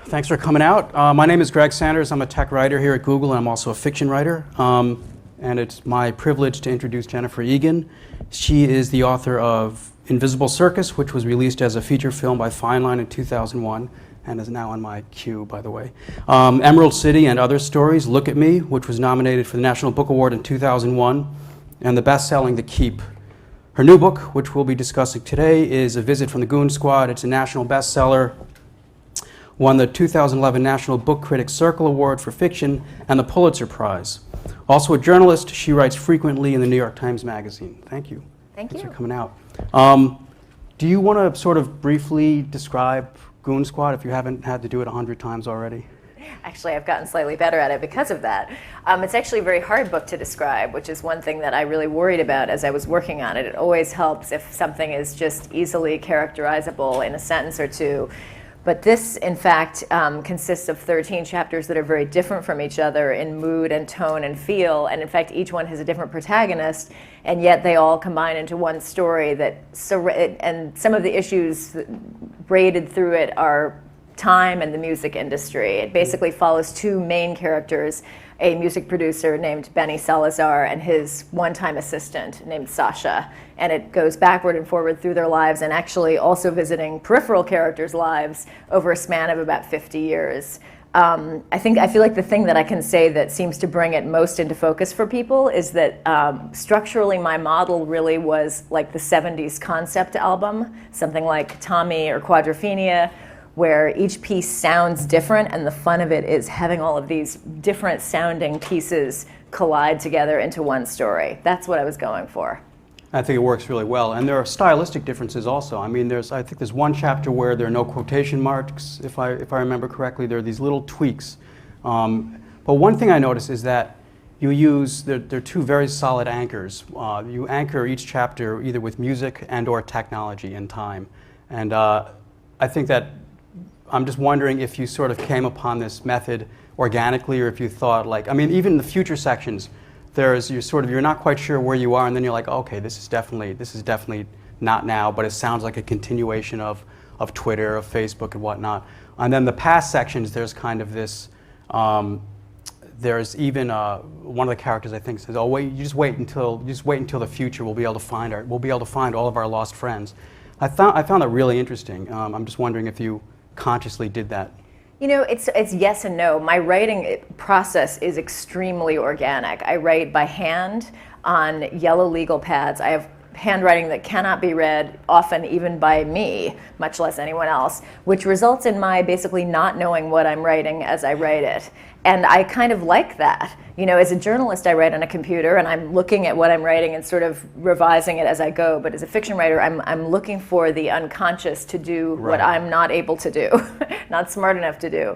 Thanks for coming out. My name is Greg Sanders. I'm a tech writer here at Google, and I'm also a fiction writer. And it's my privilege to introduce Jennifer Egan. She is the author of Invisible Circus, which was released as a feature film by Fine Line in 2001, and is now on my queue, by the way. Emerald City and Other Stories, Look at Me, which was nominated for the National Book Award in 2001, and the best-selling The Keep. Her new book, which we'll be discussing today, is A Visit from the Goon Squad. It's a national bestseller, won the 2011 National Book Critics Circle Award for Fiction and the Pulitzer Prize. Also a journalist, she writes frequently in the New York Times Magazine. Thank you. Thanks for coming out. Do you want to sort of briefly describe Goon Squad if you haven't had to do it 100 times already? Actually, I've gotten slightly better at it because of that. It's actually a very hard book to describe, which is one thing that I really worried about as I was working on it. It always helps if something is just easily characterizable in a sentence or two. But this, in fact, consists of 13 chapters that are very different from each other in mood and tone and feel. And in fact, each one has a different protagonist, and yet they all combine into one story and some of the issues braided through it are time and the music industry. It basically follows two main characters, a music producer named Benny Salazar and his one-time assistant named Sasha. And it goes backward and forward through their lives, and actually also visiting peripheral characters' lives over a span of about 50 years. I feel like the thing that I can say that seems to bring it most into focus for people is that structurally my model really was like the 70s concept album, something like Tommy or Quadrophenia, where each piece sounds different, and the fun of it is having all of these different sounding pieces collide together into one story. That's what I was going for. I think it works really well, and there are stylistic differences also. I mean, I think there's one chapter where there are no quotation marks, if I remember correctly. There are these little tweaks. But one thing I noticed is that you use, there are two very solid anchors. You anchor each chapter either with music and or technology in time. And I think that I'm just wondering if you sort of came upon this method organically, or if you thought, like, I mean, even in the future sections, you're not quite sure where you are, and then you're like, okay, this is definitely not now, but it sounds like a continuation of Twitter, of Facebook, and whatnot. And then the past sections, there's kind of this. There's even one of the characters, I think, says, "Oh, wait, you just wait until the future. We'll be able to find all of our lost friends." I found that really interesting. I'm just wondering if you consciously did that. You know, it's yes and no. My writing process is extremely organic. I write by hand on yellow legal pads. I have handwriting that cannot be read, often even by me, much less anyone else, which results in my basically not knowing what I'm writing as I write it. And I kind of like that. You know, as a journalist, I write on a computer, and I'm looking at what I'm writing and sort of revising it as I go. But as a fiction writer, I'm looking for the unconscious to do what I'm not able to do, not smart enough to do.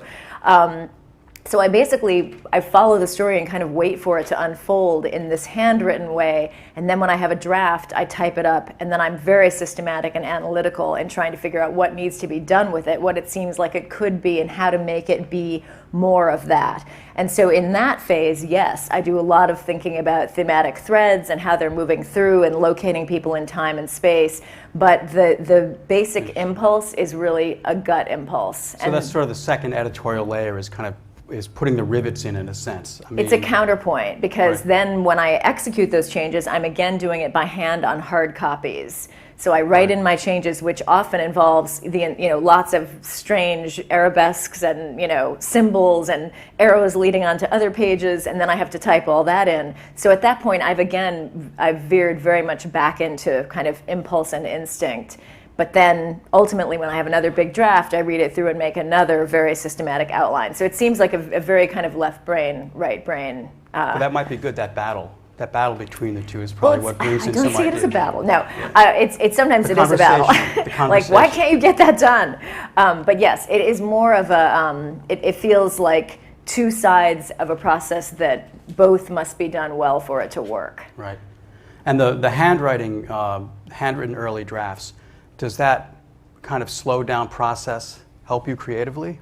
So I follow the story and kind of wait for it to unfold in this handwritten way. And then when I have a draft, I type it up. And then I'm very systematic and analytical in trying to figure out what needs to be done with it, what it seems like it could be, and how to make it be more of that. And so in that phase, yes, I do a lot of thinking about thematic threads and how they're moving through and locating people in time and space. But the basic impulse is really a gut impulse. So that's sort of the second editorial layer, is putting the rivets in a sense. I mean, it's a counterpoint, because then when I execute those changes, I'm again doing it by hand on hard copies. So I write in my changes, which often involves lots of strange arabesques and symbols and arrows leading onto other pages, and then I have to type all that in. So at that point, I've veered very much back into kind of impulse and instinct. But then ultimately, when I have another big draft, I read it through and make another very systematic outline. So it seems like a very kind of left brain, right brain. Well, that might be good. That battle between the two is probably what brings in some ideas. I don't see it as a battle. No, it's sometimes it is a battle. Like, why can't you get that done? But yes, it is more of a. It feels like two sides of a process that both must be done well for it to work. Right, and the handwritten early drafts. Does that kind of slow down process help you creatively?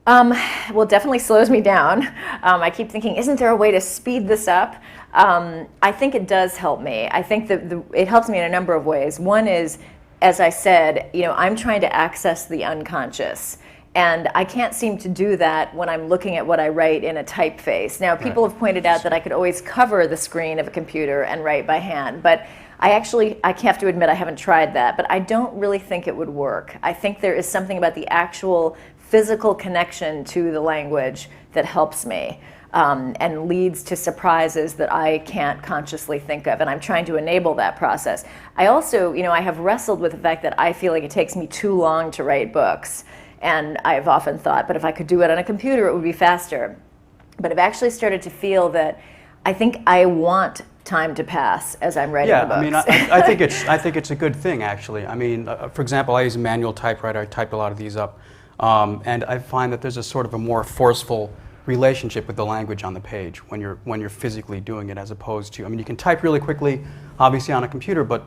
Well, it definitely slows me down. I keep thinking, isn't there a way to speed this up? I think it does help me. I think that it helps me in a number of ways. One is, as I said, I'm trying to access the unconscious. And I can't seem to do that when I'm looking at what I write in a typeface. Now, people have pointed out that I could always cover the screen of a computer and write by hand, but I have to admit I haven't tried that, but I don't really think it would work. I think there is something about the actual physical connection to the language that helps me. And leads to surprises that I can't consciously think of, and I'm trying to enable that process. I also, I have wrestled with the fact that I feel like it takes me too long to write books, and I've often thought, but if I could do it on a computer, it would be faster. But I've actually started to feel that I think I want time to pass as I'm writing the books. I mean, I think it's a good thing, actually. I mean, for example, I use a manual typewriter. I type a lot of these up, and I find that there's a sort of a more forceful relationship with the language on the page when you're physically doing it, as opposed to, I mean, you can type really quickly, obviously on a computer, but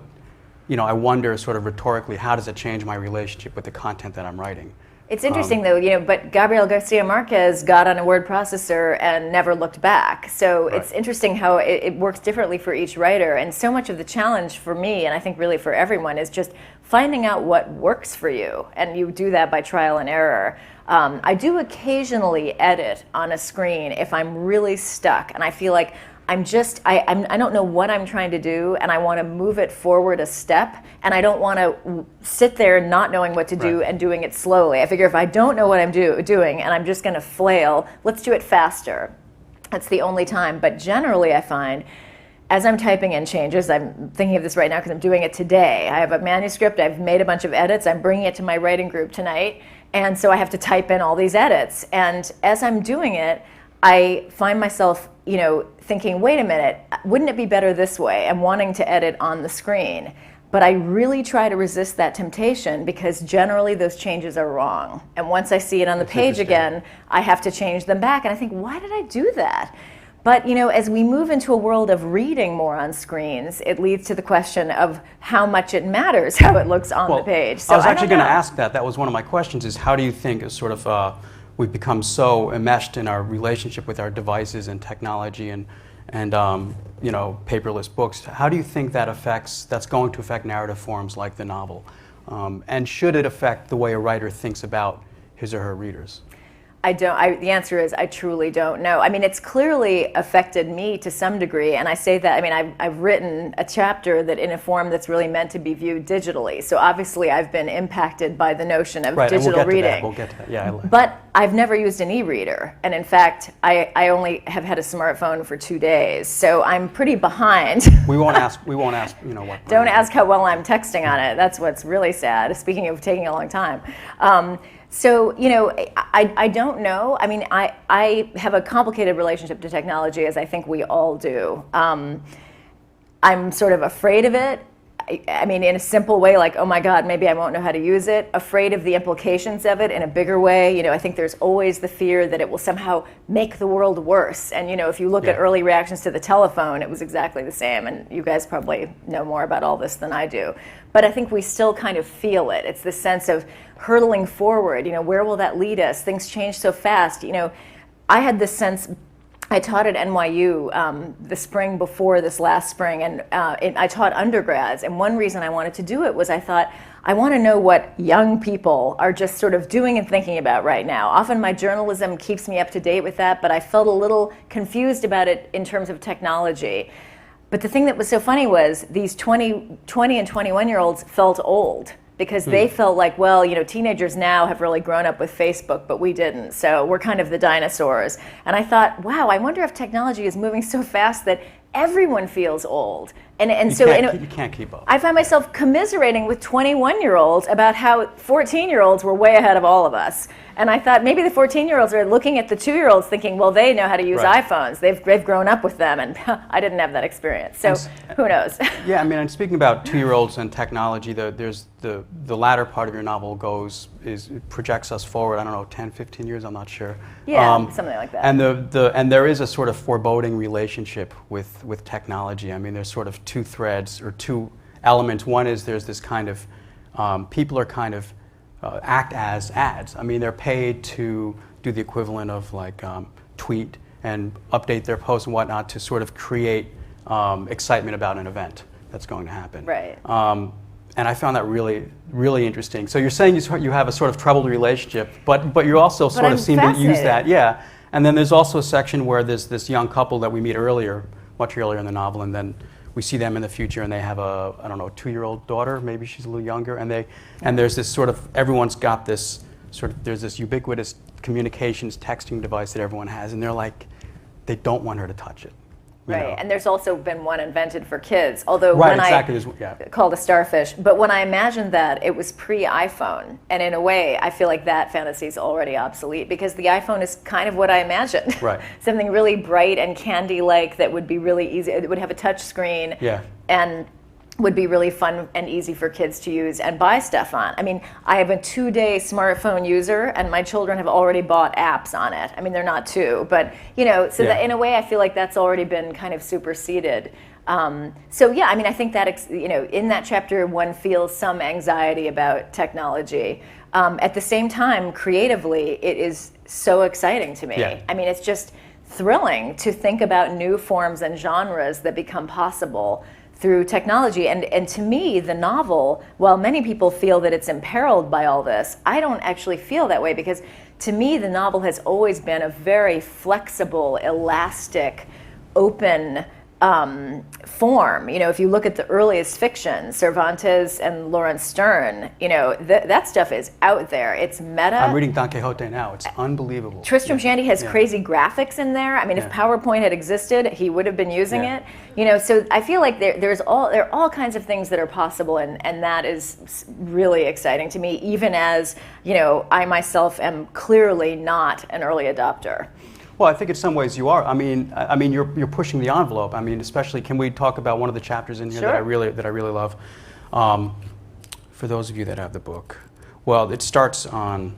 I wonder sort of rhetorically, how does it change my relationship with the content that I'm writing? It's interesting though, but Gabriel Garcia Marquez got on a word processor and never looked back. So It's interesting how it works differently for each writer. And so much of the challenge for me, and I think really for everyone, is just finding out what works for you. And you do that by trial and error. I do occasionally edit on a screen if I'm really stuck and I feel like I don't know what I'm trying to do, and I want to move it forward a step, and I don't want to sit there not knowing what to do and doing it slowly. I figure if I don't know what I'm doing and I'm just going to flail, let's do it faster. That's the only time. But generally I find, as I'm typing in changes, I'm thinking of this right now because I'm doing it today. I have a manuscript, I've made a bunch of edits, I'm bringing it to my writing group tonight, and so I have to type in all these edits. And as I'm doing it, I find myself, thinking, wait a minute, wouldn't it be better this way? And wanting to edit on the screen. But I really try to resist that temptation because generally those changes are wrong. And once I see it on the page again, I have to change them back. And I think, why did I do that? But as we move into a world of reading more on screens, it leads to the question of how much it matters how it looks on the page. So I was actually going to ask that. That was one of my questions, is how do you think is sort of we've become so enmeshed in our relationship with our devices and technology and paperless books. How do you think that's going to affect narrative forms like the novel? And should it affect the way a writer thinks about his or her readers? The answer is I truly don't know. I mean, it's clearly affected me to some degree, and I say that, I mean, I've written a chapter that in a form that's really meant to be viewed digitally. So obviously I've been impacted by the notion of digital reading. We'll get to that, yeah. But I've never used an e-reader, and in fact, I only have had a smartphone for 2 days, so I'm pretty behind. We won't ask, what. Don't ask how well I'm texting on it. That's what's really sad, speaking of taking a long time. So, I don't know. I mean, I have a complicated relationship to technology, as I think we all do. I'm sort of afraid of it. I mean, in a simple way, like, oh my God, maybe I won't know how to use it. Afraid of the implications of it in a bigger way. I think there's always the fear that it will somehow make the world worse. And, if you look at early reactions to the telephone, it was exactly the same. And you guys probably know more about all this than I do. But I think we still kind of feel it. It's this sense of hurtling forward. Where will that lead us? Things change so fast. I had this sense. I taught at NYU the spring before this last spring, and I taught undergrads. And one reason I wanted to do it was I thought, I want to know what young people are just sort of doing and thinking about right now. Often my journalism keeps me up to date with that, but I felt a little confused about it in terms of technology. But the thing that was so funny was these 20 and 21-year-olds felt old. Because they felt like, well, teenagers now have really grown up with Facebook, but we didn't. So we're kind of the dinosaurs. And I thought, wow, I wonder if technology is moving so fast that everyone feels old. You can't keep up. I find myself commiserating with 21-year-olds about how 14-year-olds were way ahead of all of us. And I thought maybe the 14-year-olds are looking at the 2-year-olds thinking, well, they know how to use iPhones. They've grown up with them, and I didn't have that experience. So who knows? Yeah, I mean, and speaking about 2-year-olds and technology, there's the latter part of your novel projects us forward, I don't know, 10, 15 years, I'm not sure. Yeah, something like that. And there is a sort of foreboding relationship with technology. I mean, there's sort of two threads or two elements. One is there's this kind of, people are kind of act as ads. I mean, they're paid to do the equivalent of like tweet and update their posts and whatnot to sort of create excitement about an event that's going to happen. Right. And I found that really, really interesting. So you're saying you have a sort of troubled relationship, but you also sort of seem to use that. Yeah. And then there's also a section where there's this young couple that we meet earlier, much earlier in the novel, and then we see them in the future, and they have a, I don't know, 2-year-old daughter, maybe she's a little younger, and there's this sort of, everyone's got this sort of, there's this ubiquitous communications texting device that everyone has, and they're like, they don't want her to touch it. Right, and there's also been one invented for kids, although right, when exactly. called a starfish, but when I imagined that, it was pre-iPhone, and in a way, I feel like that fantasy is already obsolete, because the iPhone is kind of what I imagined. Right. Something really bright and candy-like that would be really easy, it would have a touch screen, and would be really fun and easy for kids to use and buy stuff on. I mean, I have a 2-day smartphone user, and my children have already bought apps on it. I mean, they're not 2, but so that in a way, I feel like that's already been kind of superseded. So yeah, I mean, I think that in that chapter, one feels some anxiety about technology. At the same time, creatively, it is so exciting to me. Yeah. I mean, it's just thrilling to think about new forms and genres that become possible through technology. And to me, the novel, while many people feel that it's imperiled by all this, I don't actually feel that way, because to me, the novel has always been a very flexible, elastic, open form. If you look at the earliest fiction, Cervantes and Lawrence Stern, that stuff is out there. It's meta. I'm reading Don Quixote now. It's unbelievable. Tristram Shandy has crazy graphics in there. I mean, if PowerPoint had existed, he would have been using it. So I feel like there are all kinds of things that are possible, and that is really exciting to me, even as, I myself am clearly not an early adopter. Well, I think in some ways you are. I mean, you're pushing the envelope. I mean, especially, can we talk about one of the chapters in here that I really love? For those of you that have the book, well, it starts on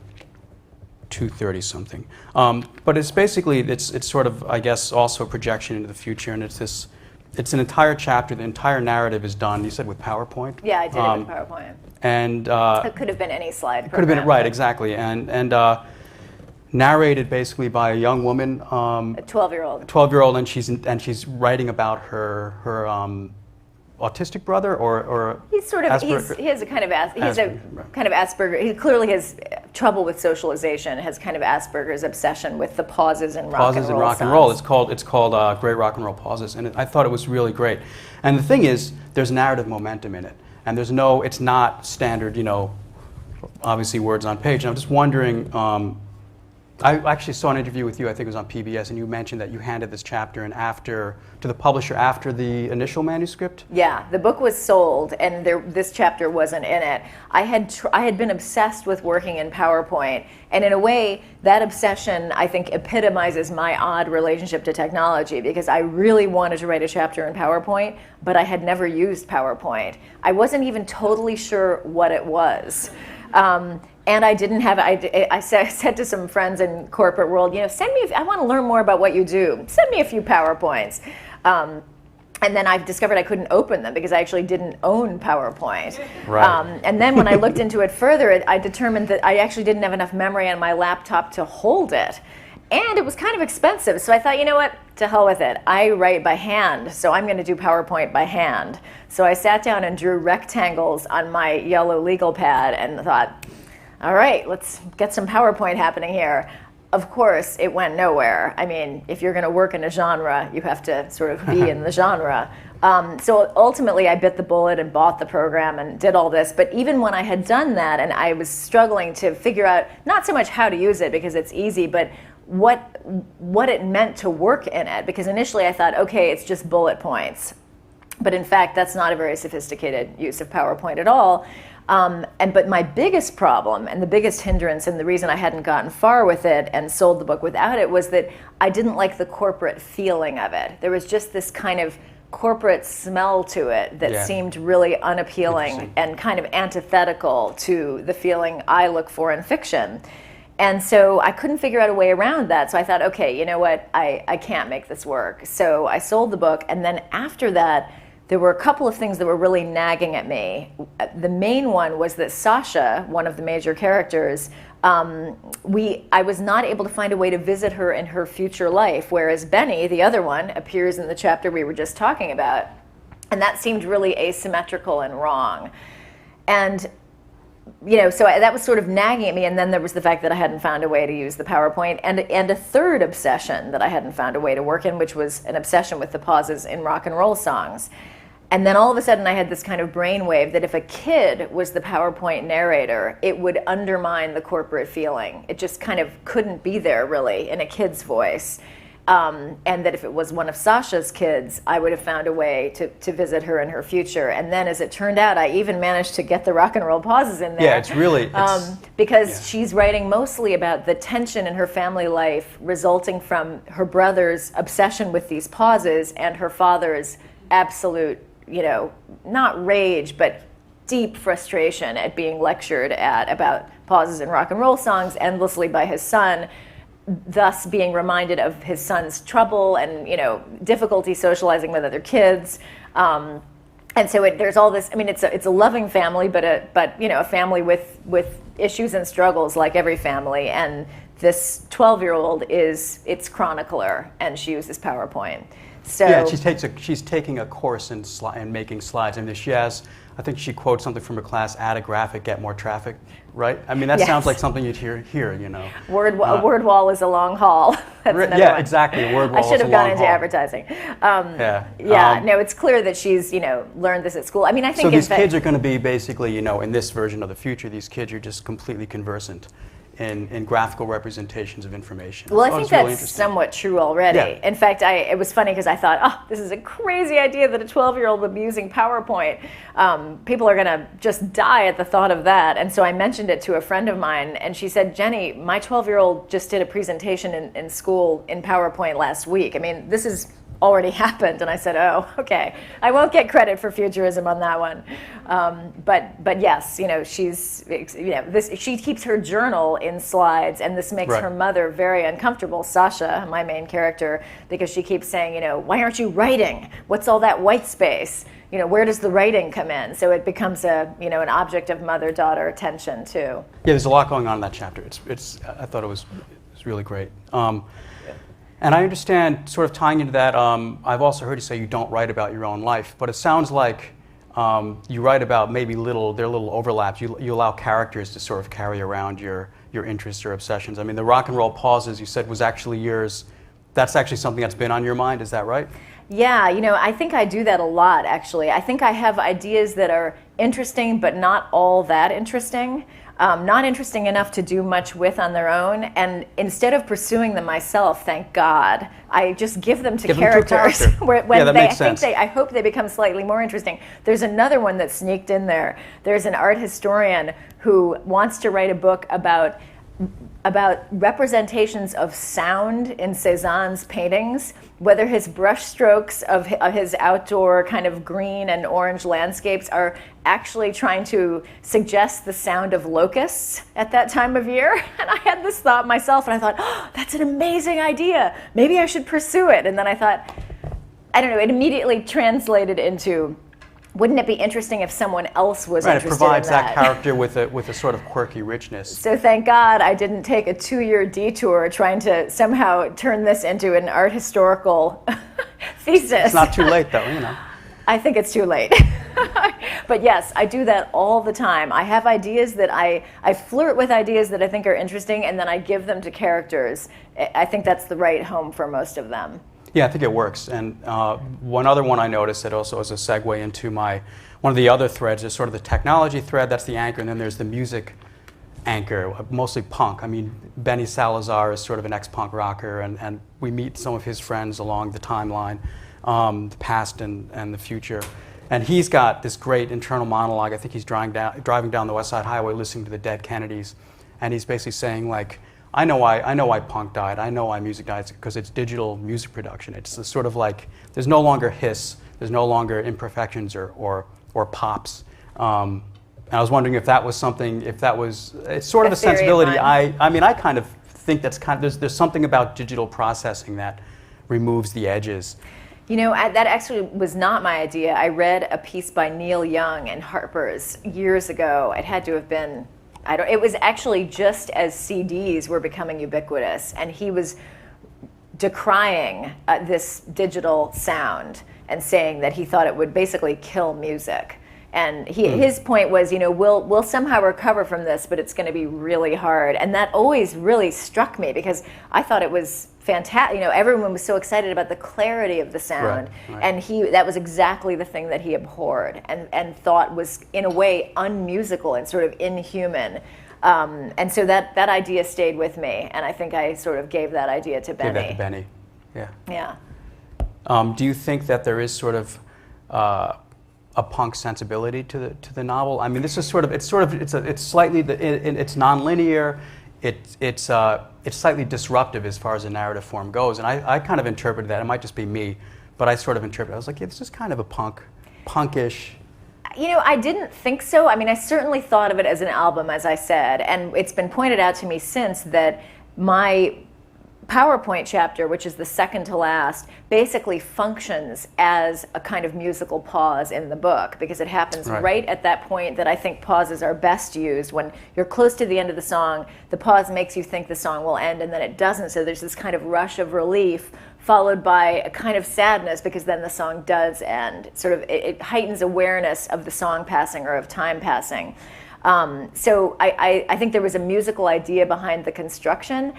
230 something, but it's basically it's sort of, I guess, also a projection into the future, and it's an entire chapter. The entire narrative is done. You said with PowerPoint. Yeah, I did it with PowerPoint. And it could have been any slide. Could have been right, exactly, and. Narrated basically by a young woman, a 12-year-old. 12-year-old, and she's writing about her autistic brother, or he's sort of he has a kind of Asperger. He clearly has trouble with socialization. Has kind of Asperger's obsession with the pauses in rock and roll. It's called Great Rock and Roll Pauses, and I thought it was really great. And the thing is, there's narrative momentum in it, and it's not standard, obviously words on page. And I'm just wondering. I actually saw an interview with you, I think it was on PBS, and you mentioned that you handed this chapter to the publisher after the initial manuscript? Yeah, the book was sold, and this chapter wasn't in it. I had been obsessed with working in PowerPoint, and in a way, that obsession, I think, epitomizes my odd relationship to technology, because I really wanted to write a chapter in PowerPoint, but I had never used PowerPoint. I wasn't even totally sure what it was. And I didn't have, I said to some friends in corporate world, I want to learn more about what you do. Send me a few PowerPoints. And then I discovered I couldn't open them because I actually didn't own PowerPoint. Right. And then when I looked into it further, I determined that I actually didn't have enough memory on my laptop to hold it. And it was kind of expensive. So I thought, you know what, to hell with it. I write by hand, so I'm going to do PowerPoint by hand. So I sat down and drew rectangles on my yellow legal pad and thought, all right, let's get some PowerPoint happening here. Of course, it went nowhere. I mean, if you're going to work in a genre, you have to sort of be in the genre. So ultimately, I bit the bullet and bought the program and did all this. But even when I had done that, and I was struggling to figure out not so much how to use it because it's easy, but what it meant to work in it. Because initially I thought, okay, it's just bullet points. But in fact, that's not a very sophisticated use of PowerPoint at all. But my biggest problem and the biggest hindrance and the reason I hadn't gotten far with it and sold the book without it was that I didn't like the corporate feeling of it. There was just this kind of corporate smell to it that seemed really unappealing and kind of antithetical to the feeling I look for in fiction. And so I couldn't figure out a way around that. So I thought, okay, you know what, I can't make this work. So I sold the book, and then after that, there were a couple of things that were really nagging at me. The main one was that Sasha, one of the major characters, I was not able to find a way to visit her in her future life, whereas Benny, the other one, appears in the chapter we were just talking about. And that seemed really asymmetrical and wrong. And so that was sort of nagging at me, and then there was the fact that I hadn't found a way to use the PowerPoint, and a third obsession that I hadn't found a way to work in, which was an obsession with the pauses in rock and roll songs. And then all of a sudden I had this kind of brainwave that if a kid was the PowerPoint narrator, it would undermine the corporate feeling. It just kind of couldn't be there really in a kid's voice. And that if it was one of Sasha's kids, I would have found a way to visit her in her future. And then, as it turned out, I even managed to get the rock and roll pauses in there. Yeah, it's really... because she's writing mostly about the tension in her family life resulting from her brother's obsession with these pauses and her father's absolute, not rage, but deep frustration at being lectured at about pauses in rock and roll songs endlessly by his son, thus being reminded of his son's trouble and difficulty socializing with other kids, and so there's all this. I mean, it's a loving family, but a family with issues and struggles like every family. And this 12-year-old is its chronicler, and she uses PowerPoint. So yeah, she's taking a course in making slides. I mean, she has. I think she quotes something from her class: "Add a graphic, get more traffic." Right? I mean, that yes. sounds like something you'd hear. A word wall is a long haul. That's another yeah, one. Exactly. A word wall. I should have is a gone long into haul. advertising. Yeah. No, it's clear that she's learned this at school. I mean, I think so. These kids are going to be basically, in this version of the future, these kids are just completely conversant in graphical representations of information. Well, I think really that's somewhat true already. Yeah. In fact, it was funny because I thought, this is a crazy idea that a 12-year-old would be using PowerPoint. People are going to just die at the thought of that. And so I mentioned it to a friend of mine, and she said, Jenny, my 12-year-old just did a presentation in school in PowerPoint last week. I mean, this is already happened. And I said, oh, okay. I won't get credit for futurism on that one. But yes, she keeps her journal in slides, and this makes right. her mother very uncomfortable, Sasha, my main character, because she keeps saying, why aren't you writing? What's all that white space? Where does the writing come in? So it becomes an object of mother-daughter tension too. Yeah, there's a lot going on in that chapter. I thought it was really great. And I understand, sort of tying into that, I've also heard you say you don't write about your own life, but it sounds like you write about maybe there are little overlaps. You allow characters to sort of carry around your interests or obsessions. I mean, the rock and roll pauses you said was actually yours. That's actually something that's been on your mind, is that right? Yeah, I think I do that a lot, actually. I think I have ideas that are interesting, but not all that interesting. Not interesting enough to do much with on their own, and instead of pursuing them myself, thank God, I just give them to characters. I hope they become slightly more interesting. There's another one that sneaked in there. There's an art historian who wants to write a book about representations of sound in Cézanne's paintings, whether his brush strokes of his outdoor kind of green and orange landscapes are actually trying to suggest the sound of locusts at that time of year. And I had this thought myself, and I thought, that's an amazing idea. Maybe I should pursue it. And then I thought, I don't know, it immediately translated into, wouldn't it be interesting if someone else was interested in that? It provides that character with a sort of quirky richness. So thank God I didn't take a 2-year detour trying to somehow turn this into an art historical thesis. It's not too late, though, I think it's too late. But yes, I do that all the time. I have ideas that I flirt with ideas that I think are interesting, and then I give them to characters. I think that's the right home for most of them. Yeah, I think it works. And one other one I noticed that also as a segue into one of the other threads is sort of the technology thread, that's the anchor, and then there's the music anchor, mostly punk. I mean, Benny Salazar is sort of an ex-punk rocker, and we meet some of his friends along the timeline, the past and the future. And he's got this great internal monologue. I think he's driving down the West Side Highway listening to the Dead Kennedys, and he's basically saying, like, I know why punk died. I know why music died, because it's digital music production. It's sort of like there's no longer hiss, there's no longer imperfections or pops. And I was wondering if that was something. It's sort of a sensibility. I mean, I kind of think there's something about digital processing that removes the edges. That actually was not my idea. I read a piece by Neil Young in Harper's years ago. It had to have been. It was actually just as CDs were becoming ubiquitous, and he was decrying this digital sound and saying that he thought it would basically kill music. And his point was, we'll somehow recover from this, but it's going to be really hard. And that always really struck me because I thought it was fantastic. Everyone was so excited about the clarity of the sound, right. and that was exactly the thing that he abhorred and thought was in a way unmusical and sort of inhuman. And so that idea stayed with me, and I think I sort of gave that idea to Benny. Gave that to Benny, yeah. Yeah. Do you think that there is sort of a punk sensibility to the novel? I mean, this is it's slightly it's nonlinear. It's slightly disruptive as far as the narrative form goes, and I kind of interpreted that. It might just be me, but I sort of interpreted. I was like, yeah, this is kind of a punkish. I didn't think so. I mean, I certainly thought of it as an album, as I said, and it's been pointed out to me since that my PowerPoint chapter, which is the second to last, basically functions as a kind of musical pause in the book because it happens right at that point that I think pauses are best used. When you're close to the end of the song, the pause makes you think the song will end, and then it doesn't. So there's this kind of rush of relief followed by a kind of sadness because then the song does end. It heightens awareness of the song passing or of time passing. So I think there was a musical idea behind the construction.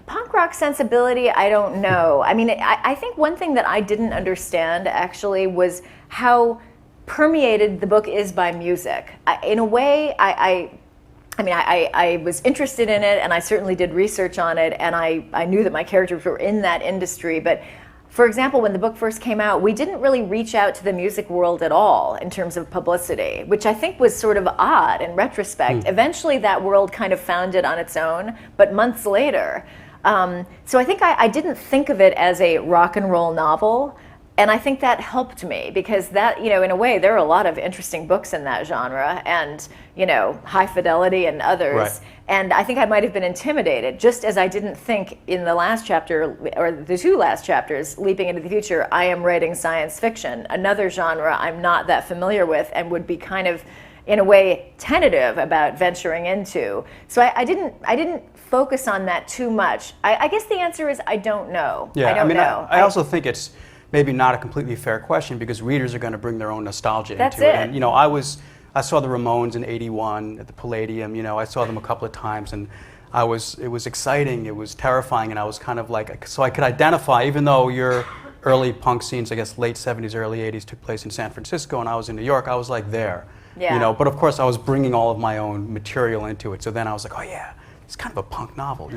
Punk rock sensibility, I don't know. I mean, I think one thing that I didn't understand actually was how permeated the book is by music. In a way, I was interested in it, and I certainly did research on it, and I knew that my characters were in that industry. But for example, when the book first came out, we didn't really reach out to the music world at all in terms of publicity, which I think was sort of odd in retrospect. Eventually, that world kind of found it on its own, but months later. So I think I didn't think of it as a rock and roll novel, and I think that helped me because that, in a way, there are a lot of interesting books in that genre, and, High Fidelity and others. Right. And I think I might have been intimidated, just as I didn't think in the last chapter, or the two last chapters, Leaping into the Future, I am writing science fiction, another genre I'm not that familiar with and would be kind of, in a way, tentative about venturing into. So I didn't focus on that too much. I guess the answer is I don't know. Yeah, I don't know. I also think it's maybe not a completely fair question because readers are going to bring their own nostalgia That's into it. it. And I saw the Ramones in '81 at the Palladium. I saw them a couple of times, and it was exciting. It was terrifying, and I was kind of like, so I could identify, even though your early punk scenes, I guess late '70s, early '80s, took place in San Francisco, and I was in New York. I was like there. Yeah. But of course, I was bringing all of my own material into it. So then I was like, oh yeah, it's kind of a punk novel,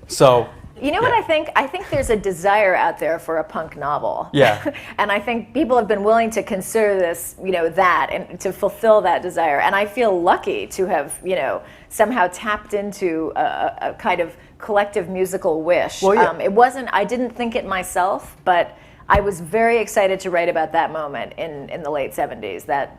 So. What I think? I think there's a desire out there for a punk novel. Yeah. And I think people have been willing to consider this, that, and to fulfill that desire. And I feel lucky to have, somehow tapped into a kind of collective musical wish. Well, yeah. I didn't think it myself, but I was very excited to write about that moment in the late 70s, that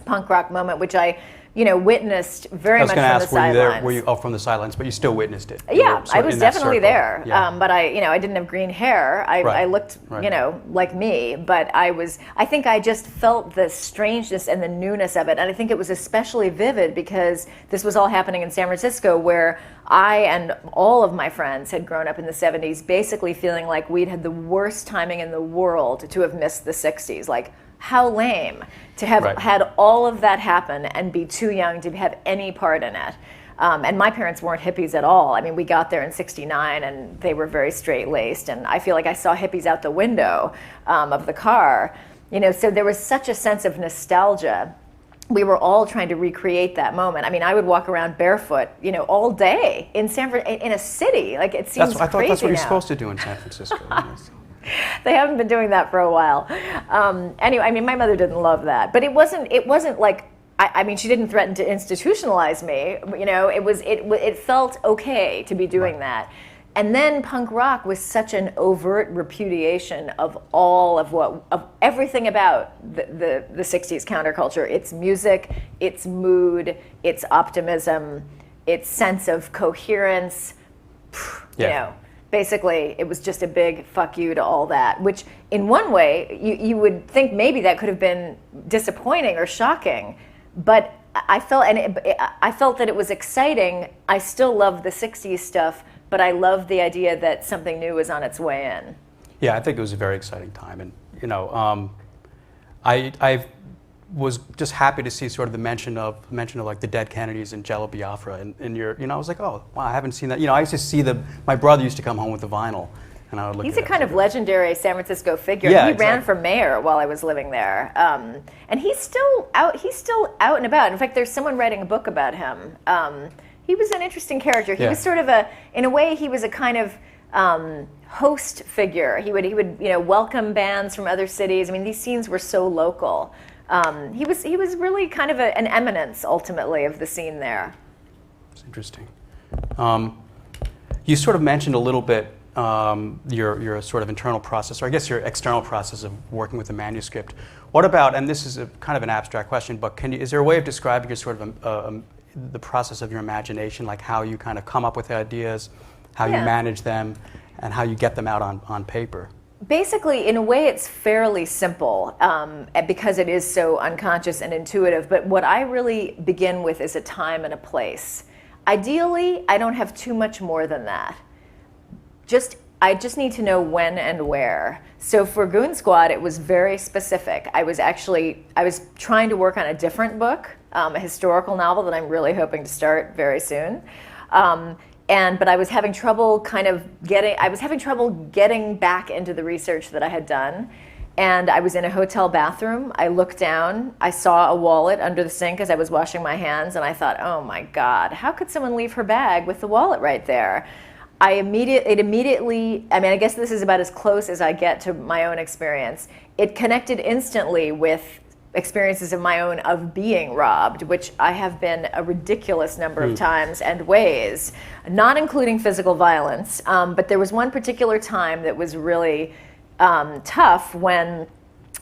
punk rock moment, which I witnessed very much from the sidelines. Were you from the sidelines, but you still witnessed it? Yeah, I was definitely there. Yeah. But I didn't have green hair. I looked, like me. But I think I just felt the strangeness and the newness of it. And I think it was especially vivid because this was all happening in San Francisco, where I and all of my friends had grown up in the 70s, basically feeling like we'd had the worst timing in the world to have missed the 60s. Like, how lame to have had all of that happen and be too young to have any part in it. And my parents weren't hippies at all. I mean, we got there in '69 and they were very straight-laced, and I feel like I saw hippies out the window of the car. So there was such a sense of nostalgia. We were all trying to recreate that moment. I mean, I would walk around barefoot, all day in in a city. Like, it seems crazy I thought that's what now. you're supposed to do in San Francisco. They haven't been doing that for a while. Anyway, I mean, my mother didn't love that, but it wasn't like, I mean, she didn't threaten to institutionalize me. It felt okay to be doing that. And then punk rock was such an overt repudiation of of everything about the 60s counterculture. Its music, its mood, its optimism, its sense of coherence, Basically, it was just a big fuck you to all that, which in one way, you would think maybe that could have been disappointing or shocking, but I felt that it was exciting. I still loved the 60s stuff, but I loved the idea that something new was on its way in. Yeah, I think it was a very exciting time. And, I've was just happy to see sort of the mention of like the dead Kennedys and Jello Biafra in your, I was like, oh, wow, I haven't seen that. I used to see my brother used to come home with the vinyl, and I would look He's at a kind of legendary San Francisco figure. Yeah, he exactly. ran for mayor while I was living there. And he's still out and about. In fact, there's someone writing a book about him. He was an interesting character. He was sort of in a way, he was a kind of host figure. He would welcome bands from other cities. I mean, these scenes were so local. He was really kind of an eminence ultimately of the scene there. It's interesting. You sort of mentioned a little bit your sort of internal process, or I guess your external process of working with the manuscript. What about, and this is kind of an abstract question, but is there a way of describing your sort of the process of your imagination, like how you kind of come up with ideas, how you manage them, and how you get them out on paper? Basically, in a way, it's fairly simple because it is so unconscious and intuitive. But what I really begin with is a time and a place. Ideally, I don't have too much more than that. I just need to know when and where. So for Goon Squad, it was very specific. I was trying to work on a different book, a historical novel that I'm really hoping to start very soon. But I was having trouble getting back into the research that I had done. And I was in a hotel bathroom. I looked down. I saw a wallet under the sink as I was washing my hands, and I thought, oh my God, how could someone leave her bag with the wallet right there? I guess this is about as close as I get to my own experience. It connected instantly with experiences of my own of being robbed, which I have been a ridiculous number of times and ways, not including physical violence. But there was one particular time that was really tough when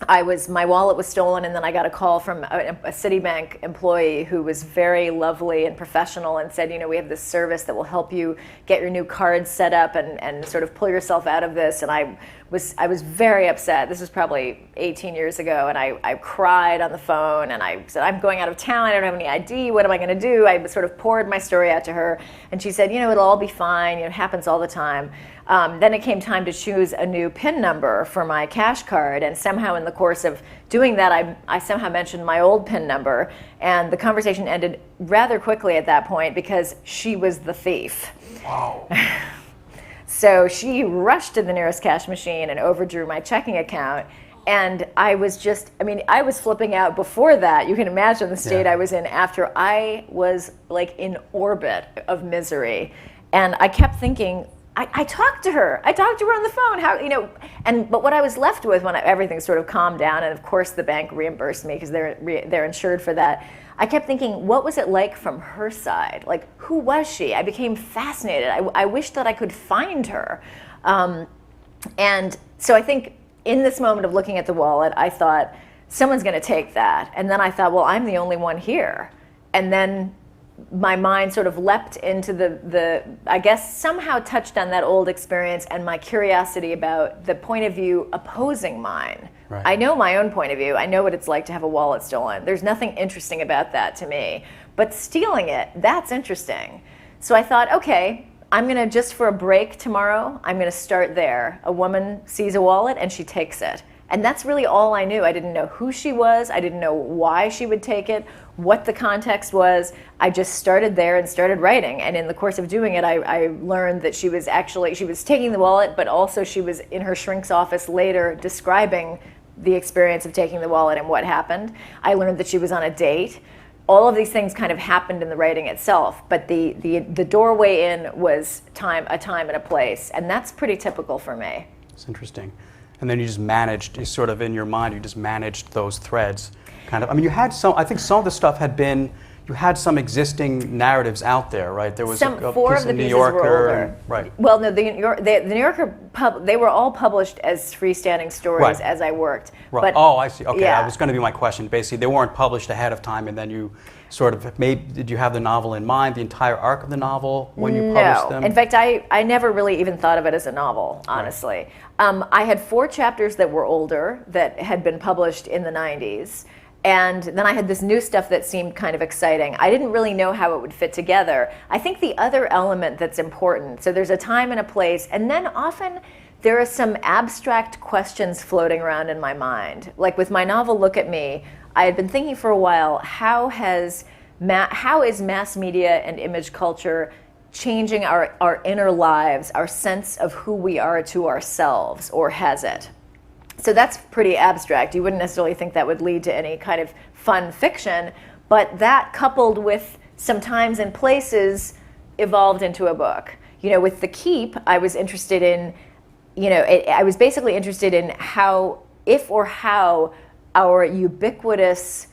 my wallet was stolen, and then I got a call from a Citibank employee who was very lovely and professional and said, we have this service that will help you get your new cards set up and sort of pull yourself out of this. And I was very upset. This was probably 18 years ago, and I cried on the phone, and I said, I'm going out of town, I don't have any ID, what am I going to do? I sort of poured my story out to her, and she said, it'll all be fine, it happens all the time. Then it came time to choose a new PIN number for my cash card, and somehow in the course of doing that, I somehow mentioned my old PIN number, and the conversation ended rather quickly at that point because she was the thief. Wow. So she rushed to the nearest cash machine and overdrew my checking account. And I was flipping out before that. You can imagine the state I was in after. I was like in orbit of misery. And I kept thinking, I talked to her. I talked to her on the phone. But what I was left with when everything sort of calmed down, and of course the bank reimbursed me because they're insured for that. I kept thinking, what was it like from her side? Like, who was she? I became fascinated. I wished that I could find her. And so I think in this moment of looking at the wallet, I thought, someone's going to take that. And then I thought, well, I'm the only one here. And then my mind sort of leapt into the I guess somehow touched on that old experience and my curiosity about the point of view opposing mine. Right. I know my own point of view. I know what it's like to have a wallet stolen. There's nothing interesting about that to me. But stealing it, that's interesting. So I thought, okay, I'm going to, just for a break tomorrow, I'm going to start there. A woman sees a wallet and she takes it. And that's really all I knew. I didn't know who she was. I didn't know why she would take it, what the context was. I just started there and started writing. And in the course of doing it, I learned that she was taking the wallet, but also she was in her shrink's office later describing the experience of taking the wallet and what happened. I learned that she was on a date. All of these things kind of happened in the writing itself, but the doorway in was a time and a place. And that's pretty typical for me. It's interesting. And then you sort of in your mind, you just managed those threads. Kind of. I mean, I think some of the stuff you had some existing narratives out there, right? There was a piece in New Yorker. Right. Well, no, the New Yorker, they were all published as freestanding stories as I worked. Right. But, I see. Okay, yeah. That was going to be my question. Basically, they weren't published ahead of time, and then you sort of did you have the novel in mind, the entire arc of the novel when you published them? In fact, I never really even thought of it as a novel, honestly. Right. I had 4 chapters that were older that had been published in the 90s. And then I had this new stuff that seemed kind of exciting. I didn't really know how it would fit together. I think the other element that's important, so there's a time and a place, and then often there are some abstract questions floating around in my mind. Like with my novel, Look at Me, I had been thinking for a while, how is mass media and image culture changing our inner lives, our sense of who we are to ourselves, or has it? So that's pretty abstract. You wouldn't necessarily think that would lead to any kind of fun fiction, but that coupled with some times and places evolved into a book. With The Keep, I was interested in, I was basically interested in how our ubiquitous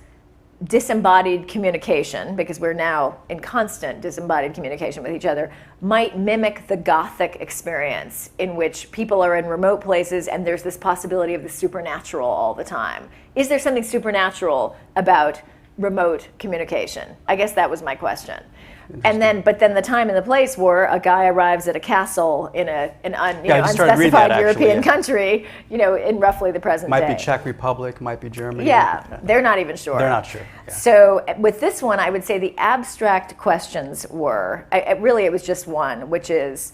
disembodied communication, because we're now in constant disembodied communication with each other, might mimic the Gothic experience in which people are in remote places and there's this possibility of the supernatural all the time. Is there something supernatural about remote communication? I guess that was my question. But then the time and the place were a guy arrives at a castle in an unspecified European country, in roughly the present day. Might be Czech Republic, might be Germany. Yeah, they're not even sure. They're not sure. Yeah. So with this one, I would say the abstract questions were, it was just one, which is,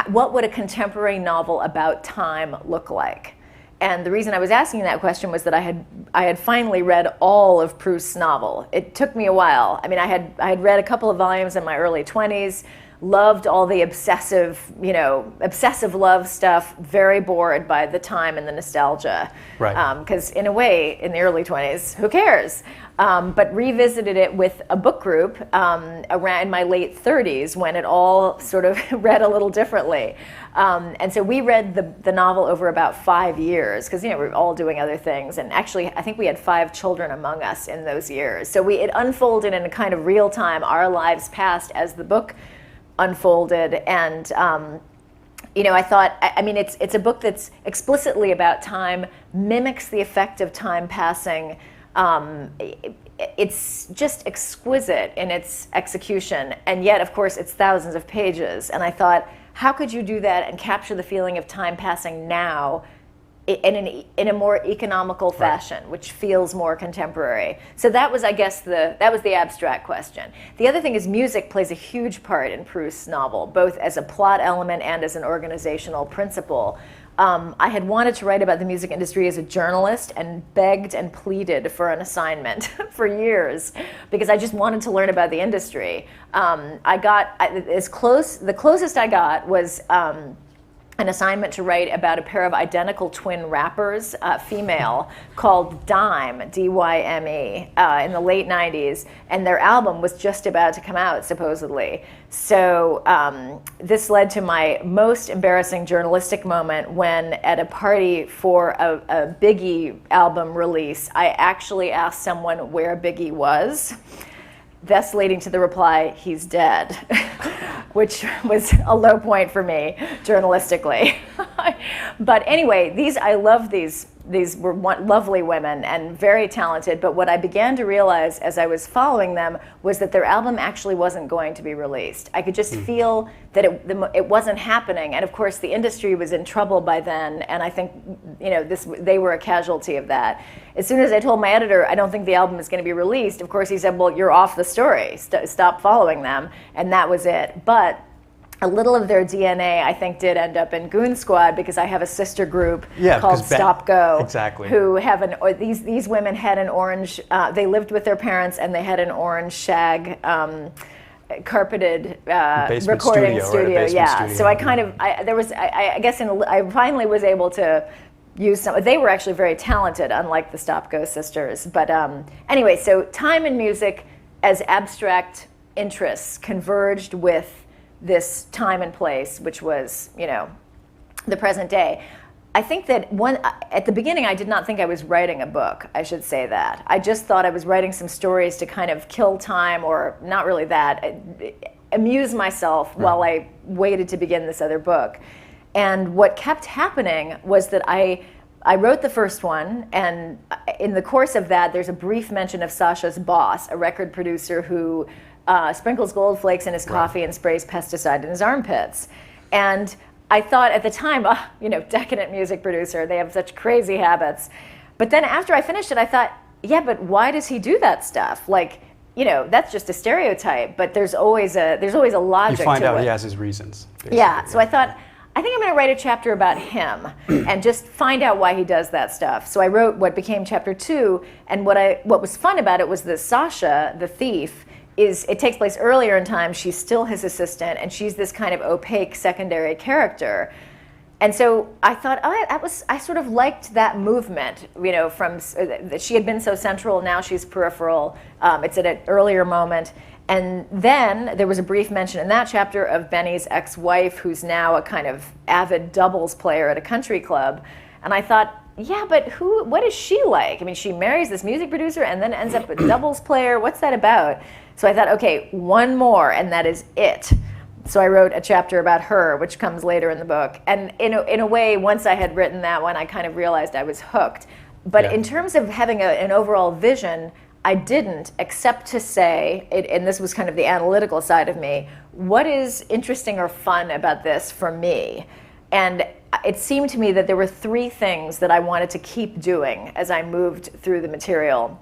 what would a contemporary novel about time look like? And the reason I was asking that question was that I had finally read all of Proust's novel. It took me a while. I mean, I had read a couple of volumes in my early 20s, loved all the obsessive love stuff, very bored by the time and the nostalgia. Right. Because in a way, in the early 20s, who cares? But revisited it with a book group around my late 30s when it all sort of read a little differently. And so we read the novel over about 5 years because we're all doing other things. And actually, I think we had 5 children among us in those years. So it unfolded in a kind of real time. Our lives passed as the book unfolded. And I thought, it's a book that's explicitly about time, mimics the effect of time passing. It's just exquisite in its execution, and yet, of course, it's thousands of pages. And I thought, how could you do that and capture the feeling of time passing now in a more economical fashion, right, which feels more contemporary? So that was, I guess, that was the abstract question. The other thing is music plays a huge part in Proust's novel, both as a plot element and as an organizational principle. I had wanted to write about the music industry as a journalist and begged and pleaded for an assignment for years because I just wanted to learn about the industry. The closest I got was an assignment to write about a pair of identical twin rappers, female, called Dime, D-Y-M-E, in the late 90s, and their album was just about to come out, supposedly. So this led to my most embarrassing journalistic moment when, at a party for a Biggie album release, I actually asked someone where Biggie was, thus leading to the reply, "He's dead," which was a low point for me journalistically. But anyway, I love these were lovely women and very talented, but what I began to realize as I was following them was that their album actually wasn't going to be released. I could just feel that it wasn't happening, and of course the industry was in trouble by then, and I think they were a casualty of that. As soon as I told my editor, I don't think the album is going to be released, of course he said, well, you're off the story, stop following them, and that was it. But a little of their DNA, I think, did end up in Goon Squad because I have a sister group called Stop Go. Exactly. Who have these women had an orange. They lived with their parents and they had an orange shag carpeted recording studio. Yeah. Studio. So I finally was able to use some. They were actually very talented, unlike the Stop Go sisters. But anyway, so time and music as abstract interests converged with this time and place, which was, the present day. I think that at the beginning, I did not think I was writing a book, I should say that. I just thought I was writing some stories to kind of kill time, or not really that, amuse myself while I waited to begin this other book. And what kept happening was that I wrote the first one, and in the course of that, there's a brief mention of Sasha's boss, a record producer who sprinkles gold flakes in his coffee and sprays pesticide in his armpits. And I thought at the time, decadent music producer, they have such crazy habits. But then after I finished it, I thought, yeah, but why does he do that stuff? Like, that's just a stereotype, but there's always a logic to it. You find out he has his reasons. Yeah, so I thought, I think I'm going to write a chapter about him and just find out why he does that stuff. So I wrote what became chapter 2, and what was fun about it was that Sasha, the thief, it takes place earlier in time. She's still his assistant, and she's this kind of opaque secondary character. And so I thought, I sort of liked that movement, from she had been so central, now she's peripheral. It's at an earlier moment. And then there was a brief mention in that chapter of Benny's ex-wife, who's now a kind of avid doubles player at a country club. And I thought, yeah, but what is she like? I mean, she marries this music producer and then ends up a doubles player. What's that about? So I thought, okay, one more, and that is it. So I wrote a chapter about her, which comes later in the book. And in a way, once I had written that one, I kind of realized I was hooked. But in terms of having an overall vision, I didn't, except to say, and this was kind of the analytical side of me, what is interesting or fun about this for me? And it seemed to me that there were 3 things that I wanted to keep doing as I moved through the material.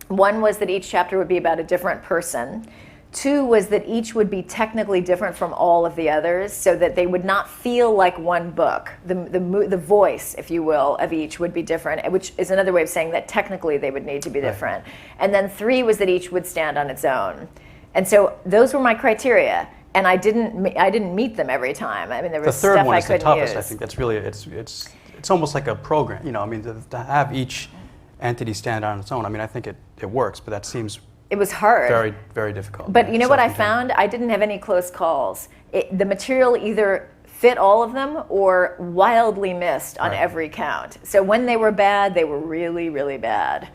One was that each chapter would be about a different person. 2 was that each would be technically different from all of the others, so that they would not feel like one book. The voice, if you will, of each would be different, which is another way of saying that technically they would need to be different. Right. And then 3 was that each would stand on its own. And so those were my criteria, and I didn't meet them every time. I mean, there was stuff I couldn't use. The third one is the toughest. I think that's really it's almost like a program. I mean, to have each entity stand on its own. I mean, I think it works, but that seems. It was hard. Very, very difficult. But you know what I found? I didn't have any close calls. The material either fit all of them or wildly missed on every count. So when they were bad, they were really, really bad.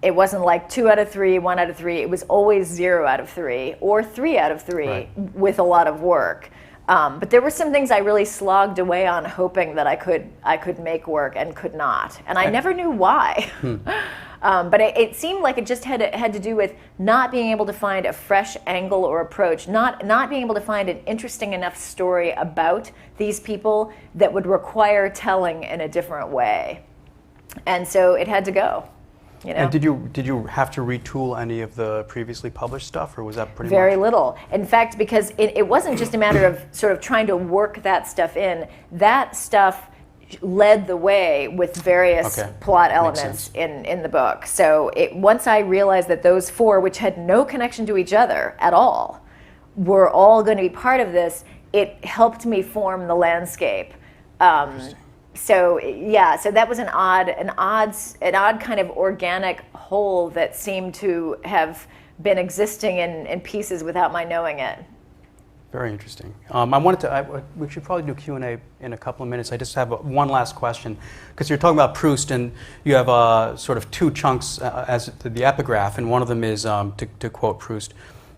It wasn't like 2 out of 3, 1 out of 3. It was always 0 out of 3 or 3 out of 3 with a lot of work. But there were some things I really slogged away on, hoping that I could make work and could not. And I never knew why. But it seemed like it just had to do with not being able to find a fresh angle or approach, not being able to find an interesting enough story about these people that would require telling in a different way. And so it had to go. And did you have to retool any of the previously published stuff, or was that pretty Very little. In fact, because it wasn't just a matter of sort of trying to work that stuff in. That stuff led the way with various plot elements in the book. So once I realized that those 4, which had no connection to each other at all, were all going to be part of this, it helped me form the landscape. So that was an odd kind of organic whole that seemed to have been existing in pieces without my knowing it. Very interesting. We should probably do Q&A in a couple of minutes. I just have one last question, because you're talking about Proust, and you have sort of 2 chunks as the epigraph, and one of them is, to quote Proust,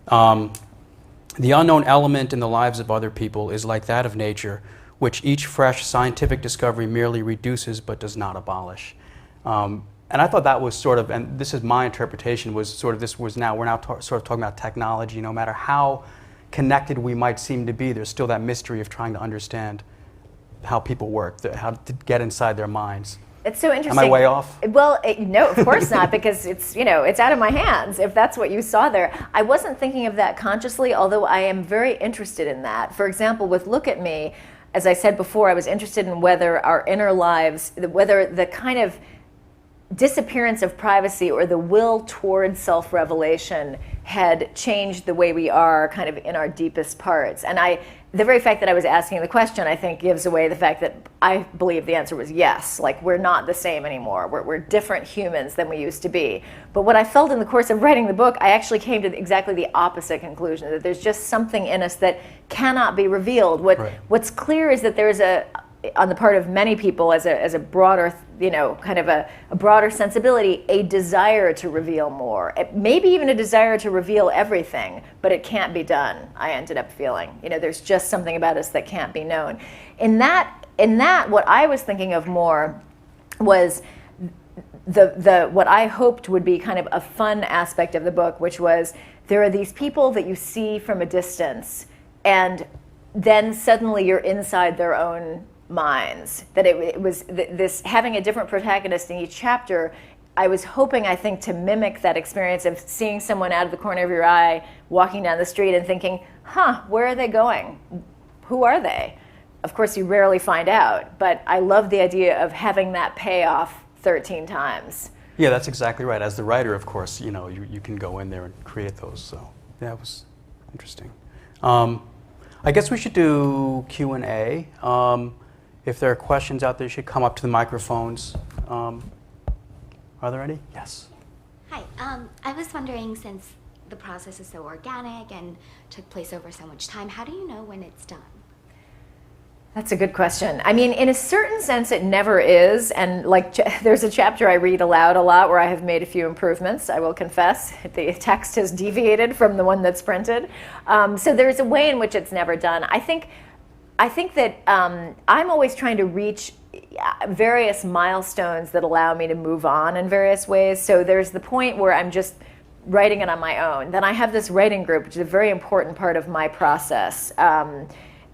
the unknown element in the lives of other people is like that of nature, which each fresh scientific discovery merely reduces but does not abolish. And I thought that was sort of, and this is my interpretation, was sort of we're now sort of talking about technology. No matter how connected we might seem to be, there's still that mystery of trying to understand how people work, how to get inside their minds. It's so interesting. Am I way off? Well, no, of course not, because it's out of my hands, if that's what you saw there. I wasn't thinking of that consciously, although I am very interested in that. For example, with Look at Me, as I said before, I was interested in whether our inner lives, whether the kind of disappearance of privacy or the will towards self-revelation had changed the way we are kind of in our deepest parts. And the very fact that I was asking the question, I think, gives away the fact that I believe the answer was yes. Like, we're not the same anymore. We're different humans than we used to be. But what I felt in the course of writing the book, I actually came to exactly the opposite conclusion, that there's just something in us that cannot be revealed. What's clear is that there's on the part of many people, as a broader, kind of a broader sensibility, a desire to reveal more. Maybe even a desire to reveal everything, but it can't be done, I ended up feeling. There's just something about us that can't be known. In that, what I was thinking of more was what I hoped would be kind of a fun aspect of the book, which was there are these people that you see from a distance, and then suddenly you're inside their own minds. That it was this having a different protagonist in each chapter. I was hoping, I think, to mimic that experience of seeing someone out of the corner of your eye walking down the street and thinking, where are they going? Who are they? of course, you rarely find out, but I love the idea of having that payoff 13 times. Yeah, that's exactly right. As the writer, of course, you can go in there and create those. So yeah, it was interesting. I guess we should do Q&A. If there are questions out there, you should come up to the microphones. Are there any? Yes. Hi. I was wondering, since the process is so organic and took place over so much time, how do you know when it's done? That's a good question. I mean, in a certain sense, it never is. And like, there's a chapter I read aloud a lot where I have made a few improvements, I will confess. The text has deviated from the one that's printed. So there's a way in which it's never done. I think that I'm always trying to reach various milestones that allow me to move on in various ways. So there's the point where I'm just writing it on my own. Then I have this writing group, which is a very important part of my process.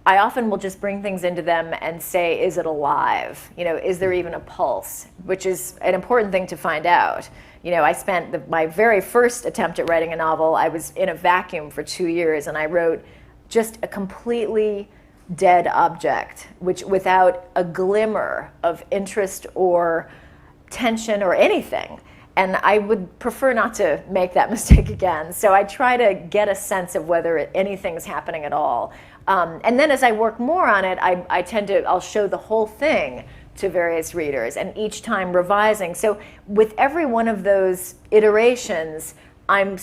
I often will just bring things into them and say, is it alive? Is there even a pulse? Which is an important thing to find out. I spent my very first attempt at writing a novel, I was in a vacuum for 2 years, and I wrote just a completely dead object, which without a glimmer of interest or tension or anything. And I would prefer not to make that mistake again. So I try to get a sense of whether anything's happening at all. And then as I work more on it, I'll show the whole thing to various readers, and each time revising. So with every one of those iterations, I'm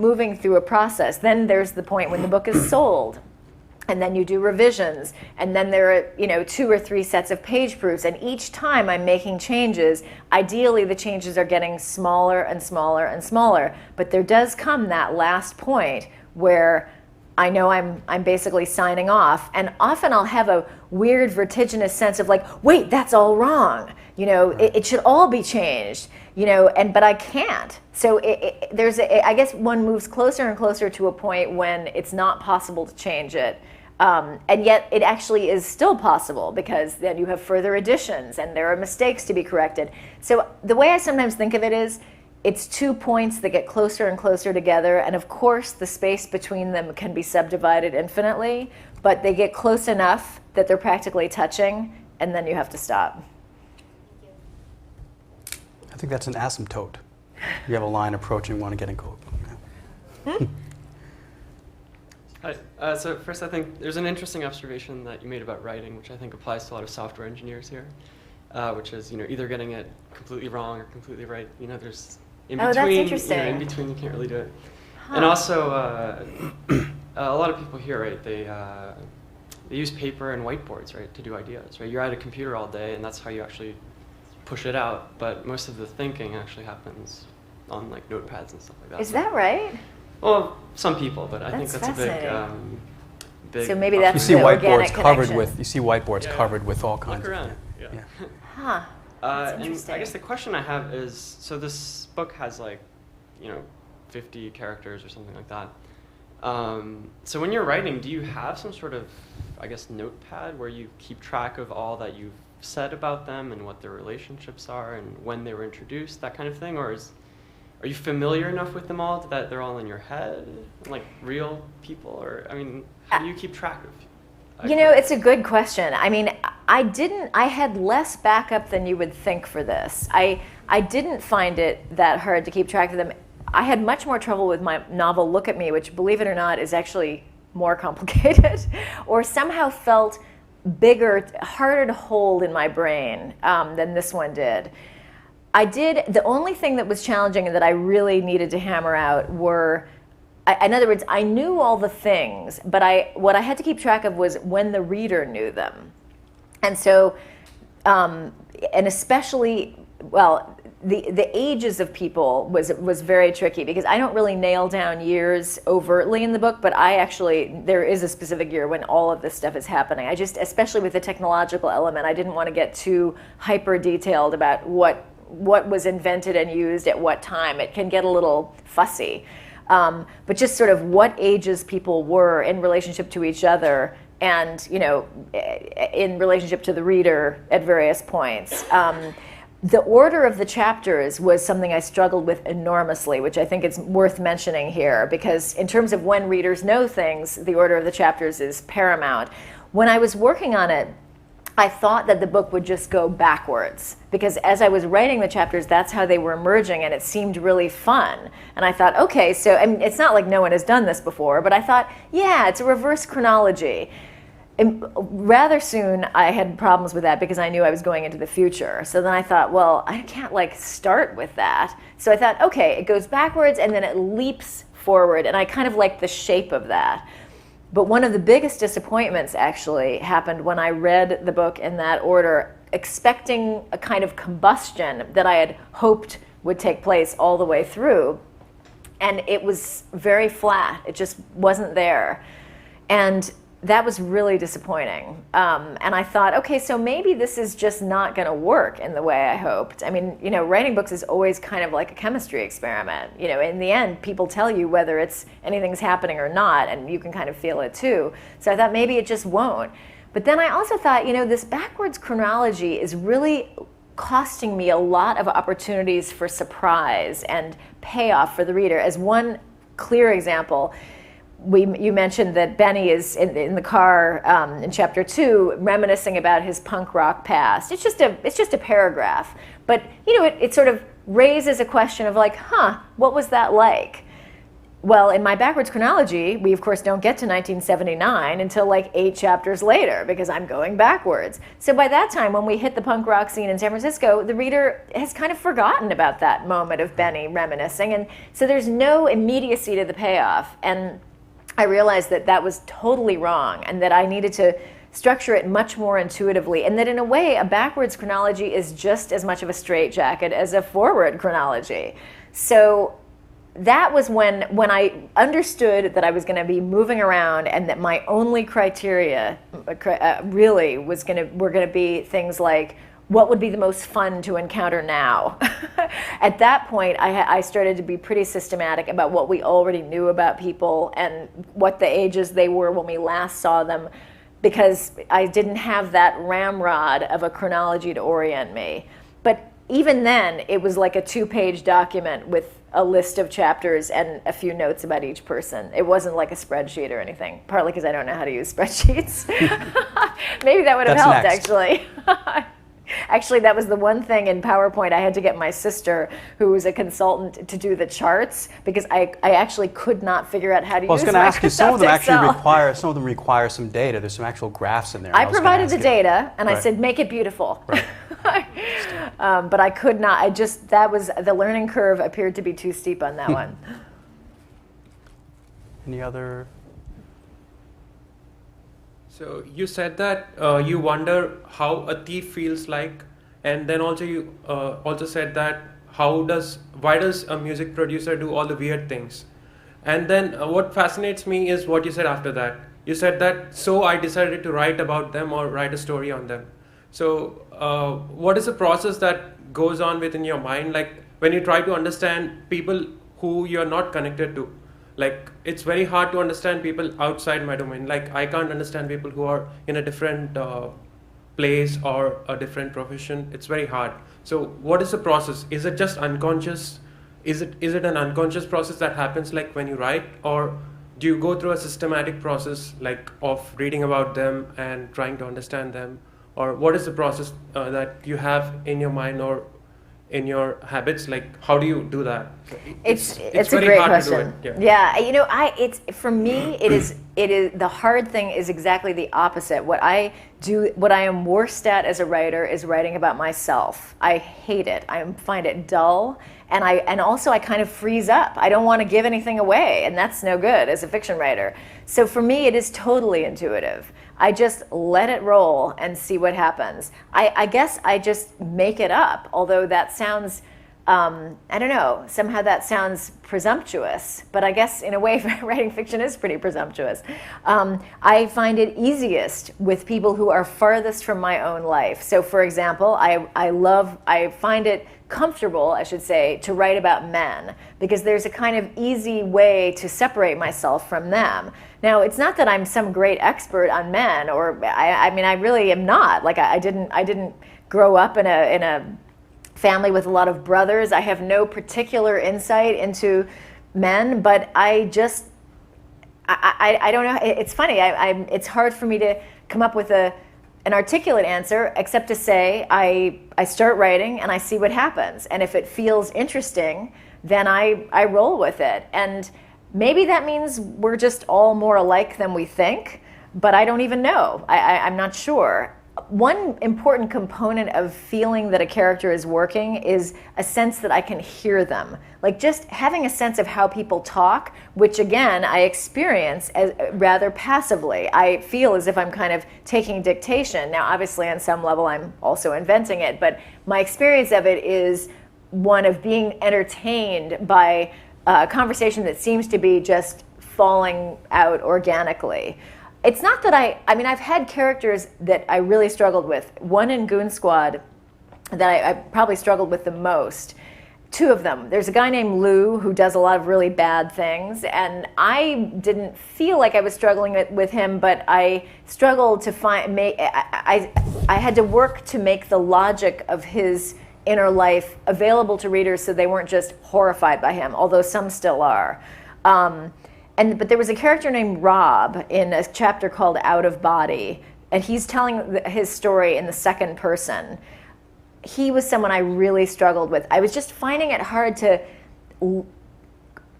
moving through a process. Then there's the point when the book is sold, and then you do revisions, and then there are 2 or 3 sets of page proofs, and each time I'm making changes. Ideally, the changes are getting smaller and smaller and smaller, but there does come that last point where I know I'm basically signing off, and often I'll have a weird vertiginous sense of like, wait, that's all wrong. It should all be changed. But I can't. So I guess one moves closer and closer to a point when it's not possible to change it. And yet it actually is still possible, because then you have further additions and there are mistakes to be corrected. So the way I sometimes think of it is, it's 2 points that get closer and closer together, and of course the space between them can be subdivided infinitely, but they get close enough that they're practically touching, and then you have to stop. I think that's an asymptote. You have a line approaching and want to get in code. Hi. So first, I think there's an interesting observation that you made about writing, which I think applies to a lot of software engineers here, which is either getting it completely wrong or completely right. There's in between. Oh, that's interesting. In between, you can't really do it. Huh. And also, a lot of people here, right? They use paper and whiteboards, right, to do ideas, right? You're at a computer all day, and that's how you actually push it out. But most of the thinking actually happens on like notepads and stuff like that. Is that right? Well, some people, but I think That's that's a big. So maybe that's You see the whiteboards organic covered connection. covered with all kinds Look around. of Yeah. Huh. That's And interesting. I guess the question I have is, so this book has 50 characters or something like that. So when you're writing, do you have some sort of, I guess, notepad where you keep track of all that you've said about them and what their relationships are and when they were introduced, that kind of thing? Or are you familiar enough with them all that they're all in your head, like real people? Or, how do you keep track of? It's a good question. I had less backup than you would think for this. I didn't find it that hard to keep track of them. I had much more trouble with my novel Look at Me, which, believe it or not, is actually more complicated, or somehow felt bigger, harder to hold in my brain than this one did. The only thing that was challenging and that I really needed to hammer out were, in other words, I knew all the things, but what I had to keep track of was when the reader knew them. And so, and especially, the ages of people was very tricky, because I don't really nail down years overtly in the book, but there is a specific year when all of this stuff is happening. Especially with the technological element, I didn't want to get too hyper detailed about what was invented and used at what time. It can get a little fussy. But just sort of what ages people were in relationship to each other, and in relationship to the reader at various points. The order of the chapters was something I struggled with enormously, which I think it's worth mentioning here, because in terms of when readers know things, the order of the chapters is paramount. when I was working on it, I thought that the book would just go backwards, because as I was writing the chapters, that's how they were emerging, and it seemed really fun. And I thought, okay, so I mean, it's not like no one has done this before, but I thought, yeah, it's a reverse chronology. And rather soon, I had problems with that because I knew I was going into the future. So then I thought, well, I can't like start with that. So I thought, okay, it goes backwards and then it leaps forward, and I kind of like the shape of that. But one of the biggest disappointments actually happened when I read the book in that order, expecting a kind of combustion that I had hoped would take place all the way through. And it was very flat. It just wasn't there. And that was really disappointing. And I thought, okay, so maybe this is just not going to work in the way I hoped. I mean, you know, writing books is always kind of like a chemistry experiment. You know, in the end, people tell you whether anything's happening or not, and you can kind of feel it too. So I thought maybe it just won't. But then I also thought, you know, this backwards chronology is really costing me a lot of opportunities for surprise and payoff for the reader. As one clear example, you mentioned that Benny is in the car in chapter 2 reminiscing about his punk rock past. It's just a paragraph, but you know it sort of raises a question of like, what was that like? Well, in my backwards chronology, we of course don't get to 1979 until like 8 chapters later, because I'm going backwards. So by that time, when we hit the punk rock scene in San Francisco, the reader has kind of forgotten about that moment of Benny reminiscing, and so there's no immediacy to the payoff. And I realized that that was totally wrong, and that I needed to structure it much more intuitively, and that in a way a backwards chronology is just as much of a straitjacket as a forward chronology. So that was when I understood that I was going to be moving around, and that my only criteria really were going to be things like, what would be the most fun to encounter now? At that point, I started to be pretty systematic about what we already knew about people and what the ages they were when we last saw them, because I didn't have that ramrod of a chronology to orient me. But even then, it was like a 2-page document with a list of chapters and a few notes about each person. It wasn't like a spreadsheet or anything, partly because I don't know how to use spreadsheets. Maybe that would have helped, next. actually. Actually, that was the one thing in PowerPoint. I had to get my sister, who was a consultant, to do the charts, because I actually could not figure out how to use Microsoft Excel. Well, I was going to ask you, some of them require some data. There's some actual graphs in there. I provided the data, and I said, make it beautiful. Right. But I could not. The learning curve appeared to be too steep on that one. Any other? So you said that you wonder how a thief feels like, and then also you also said that why does a music producer do all the weird things? And then what fascinates me is what you said after that. You said that, so I decided to write about them or write a story on them. So what is the process that goes on within your mind, like when you try to understand people who you're not connected to? Like, it's very hard to understand people outside my domain. Like, I can't understand people who are in a different place or a different profession. It's very hard. So what is the process? Is it just unconscious? Is it an unconscious process that happens like when you write? Or do you go through a systematic process like of reading about them and trying to understand them? Or what is the process that you have in your mind or in your habits? Like, how do you do that? It's a very great hard question. to do it. Yeah, you know, it's for me. It is the hard thing is exactly the opposite. What I am worst at as a writer is writing about myself. I hate it. I find it dull, and also I kind of freeze up. I don't want to give anything away, and that's no good as a fiction writer. So for me, it is totally intuitive. I just let it roll and see what happens. I guess I just make it up, although that sounds, I don't know, somehow that sounds presumptuous, but I guess in a way writing fiction is pretty presumptuous. I find it easiest with people who are farthest from my own life. So for example, I find it comfortable, I should say, to write about men, because there's a kind of easy way to separate myself from them. Now, it's not that I'm some great expert on men, or I mean, I really am not. Like, I didn't grow up in a family with a lot of brothers. I have no particular insight into men, but I don't know. It's funny. It's hard for me come up with an articulate answer, except to say I start writing and I see what happens. And if it feels interesting, then I roll with it. And maybe that means we're just all more alike than we think, but I don't even know. I'm not sure. One important component of feeling that a character is working is a sense that I can hear them. Like just having a sense of how people talk, which again, I experience as rather passively. I feel as if I'm kind of taking dictation. Now, obviously, on some level, I'm also inventing it, but my experience of it is one of being entertained by a conversation that seems to be just falling out organically. It's not that I mean, I've had characters that I really struggled with. One in Goon Squad that I probably struggled with the most. Two of them. There's a guy named Lou who does a lot of really bad things, and I didn't feel like I was struggling with him, but I struggled to I had to work to make the logic of his inner life available to readers so they weren't just horrified by him, although some still are. But there was a character named Rob in a chapter called Out of Body, and he's telling his story in the second person. He was someone I really struggled with. I was just finding it hard to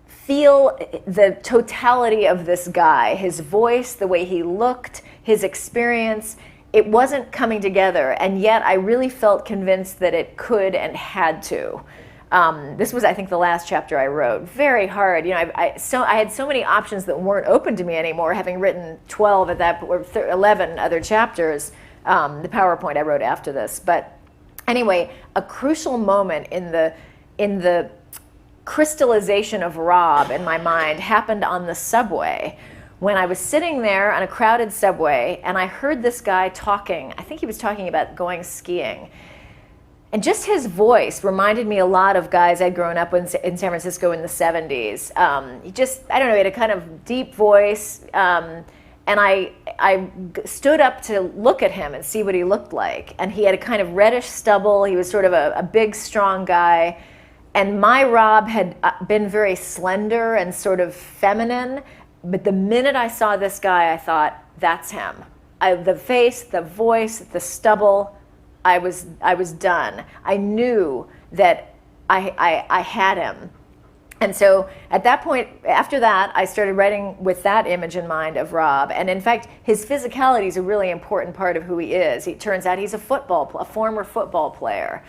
feel the totality of this guy, his voice, the way he looked, his experience. It wasn't coming together, and yet I really felt convinced that it could and had to. This was, I think, the last chapter I wrote. Very hard. You know, I had so many options that weren't open to me anymore, having written 12 at that, or 11 other chapters. The PowerPoint I wrote after this. But anyway, a crucial moment in the crystallization of Rob in my mind happened on the subway. When I was sitting there on a crowded subway, and I heard this guy talking. I think he was talking about going skiing. And just his voice reminded me a lot of guys I'd grown up with in San Francisco in the 70s. He just, I don't know, he had a kind of deep voice. And I stood up to look at him and see what he looked like. And he had a kind of reddish stubble. He was sort of a big, strong guy. And my Rob had been very slender and sort of feminine. But the minute I saw this guy, I thought, that's him. The face, the voice, the stubble, I was done. I knew that I had him. And so at that point, after that, I started writing with that image in mind of Rob. And in fact, his physicality is a really important part of who he is. It turns out he's a former football player.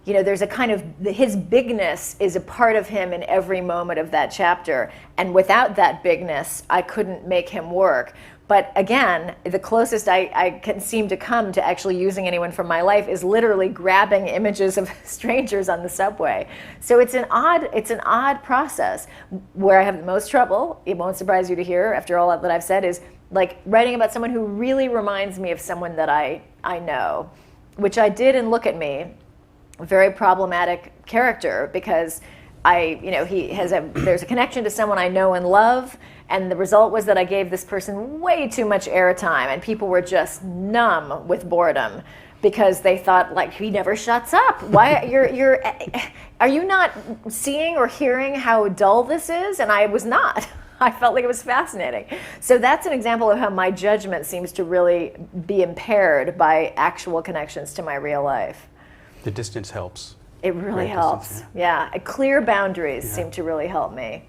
You know, there's a kind of, his bigness is a part of him in every moment of that chapter. And without that bigness, I couldn't make him work. But again, the closest I can seem to come to actually using anyone from my life is literally grabbing images of strangers on the subway. So it's an odd process. Where I have the most trouble, it won't surprise you to hear after all that I've said, is like writing about someone who really reminds me of someone that I know, which I did in Look at Me, a very problematic character, because there's a connection to someone I know and love, and the result was that I gave this person way too much airtime, and people were just numb with boredom because they thought, like, he never shuts up. Why are you not seeing or hearing how dull this is? And I was not. I felt like it was fascinating. So that's an example of how my judgment seems to really be impaired by actual connections to my real life. The distance helps. It really Great helps. distance, Yeah. Clear boundaries seem to really help me.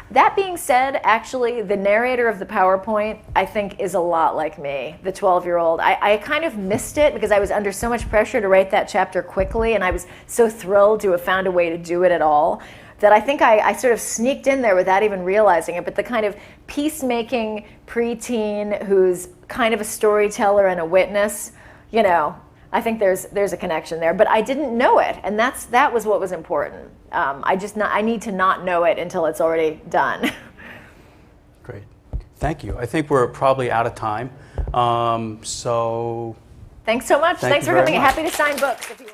That being said, actually, the narrator of the PowerPoint, I think, is a lot like me, the 12-year-old. I kind of missed it because I was under so much pressure to write that chapter quickly, and I was so thrilled to have found a way to do it at all, that I think I sort of sneaked in there without even realizing it. But the kind of peacemaking preteen who's kind of a storyteller and a witness, you know, I think there's a connection there, but I didn't know it, and that was what was important. I need to not know it until it's already done. Great, thank you. I think we're probably out of time. So thanks so much. Thank Thanks you for very coming. much. Happy to sign books if you